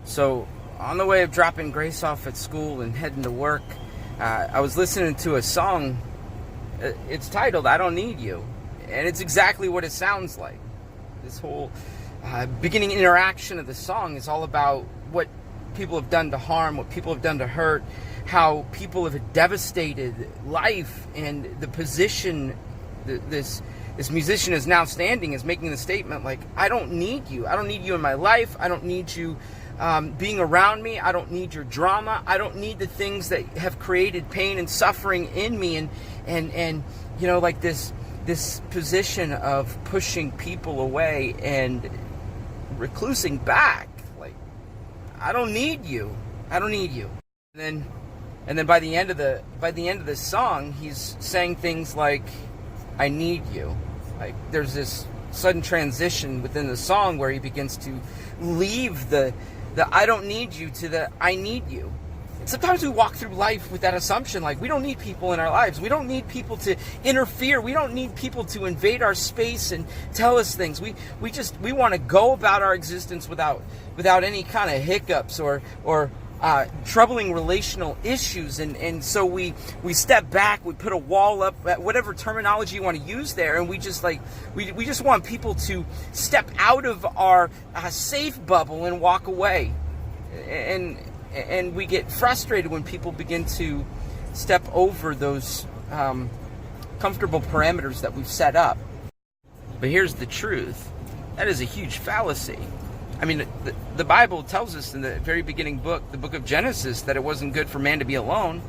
So on the way of dropping Grace off at school and heading to work, I was listening to a song. It's titled "I Don't Need You," and it's exactly what it sounds like. This whole beginning interaction of the song is all about what people have done to harm, what people have done to hurt, how people have devastated life, and the position this musician is now standing is making the statement like, I don't need you. I don't need you in my life. I don't need you being around me. I don't need your drama. I don't need the things that have created pain and suffering in me. And you know, like this position of pushing people away and reclusing back. Like, I don't need you. I don't need you. And then by the end of the song, he's saying things like, I need you. Like, there's this sudden transition within the song where he begins to leave the I don't need you to the I need you. Sometimes we walk through life with that assumption, like, we don't need people in our lives. We don't need people to interfere. We don't need people to invade our space and tell us things. We want to go about our existence without any kind of hiccups or troubling relational issues, and so we step back, we put a wall up, whatever terminology you want to use there, and we just want people to step out of our safe bubble and walk away, and we get frustrated when people begin to step over those comfortable parameters that we've set up. But here's the truth: that is a huge fallacy. I mean, the Bible tells us in the very beginning book, the book of Genesis, that it wasn't good for man to be alone.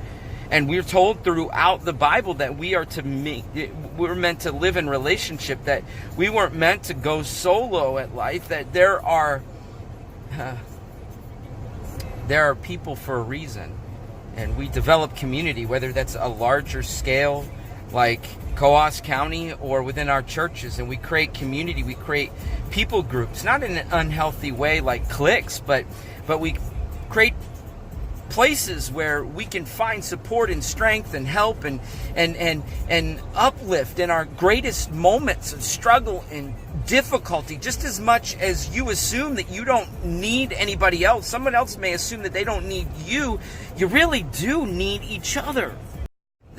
And we're told throughout the Bible that we're meant to live in relationship, that we weren't meant to go solo at life, that there are people for a reason. And we develop community, whether that's a larger scale like Coos County or within our churches, and we create community, we create people groups, not in an unhealthy way like cliques, but we create places where we can find support and strength and help and uplift in our greatest moments of struggle and difficulty. Just as much as you assume that you don't need anybody else, someone else may assume that they don't need you. You really do need each other.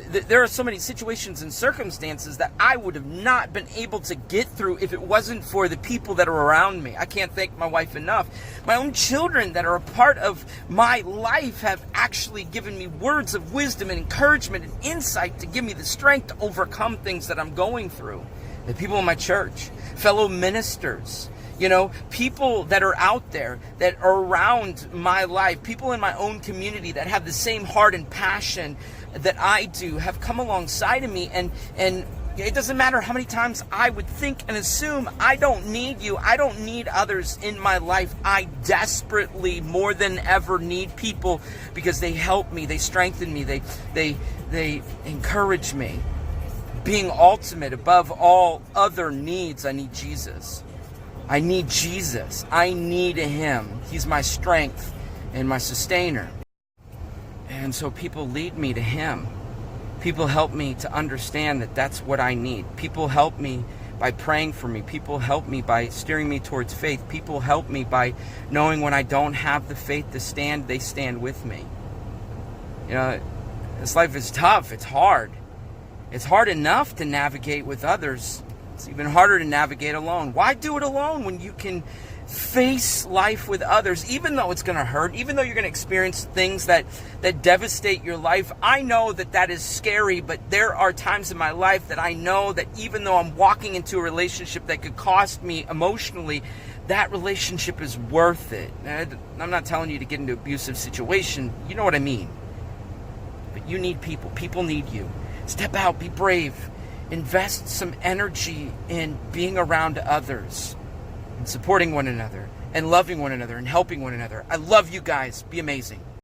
There are so many situations and circumstances that I would have not been able to get through if it wasn't for the people that are around me. I can't thank my wife enough. My own children that are a part of my life have actually given me words of wisdom and encouragement and insight to give me the strength to overcome things that I'm going through. The people in my church, fellow ministers, you know, people that are out there that are around my life, people in my own community that have the same heart and passion that I do, have come alongside of me, and it doesn't matter how many times I would think and assume I don't need you, I don't need others in my life. I desperately, more than ever, need people, because they help me, they strengthen me, they encourage me. Being ultimate above all other needs, I need Jesus. I need Jesus. I need Him. He's my strength and my sustainer. And so people lead me to Him. People help me to understand that that's what I need. People help me by praying for me. People help me by steering me towards faith. People help me by knowing when I don't have the faith to stand, they stand with me. You know, this life is tough. It's hard. It's hard enough to navigate with others. It's even harder to navigate alone. Why do it alone when you can face life with others, even though it's going to hurt, even though you're going to experience things that devastate your life? I know that is scary, but there are times in my life that I know that even though I'm walking into a relationship that could cost me emotionally, that relationship is worth it. I'm not telling you to get into an abusive situation. You know what I mean. But you need people. People need you. Step out. Be brave. Invest some energy in being around others and supporting one another and loving one another and helping one another. I love you guys. Be amazing.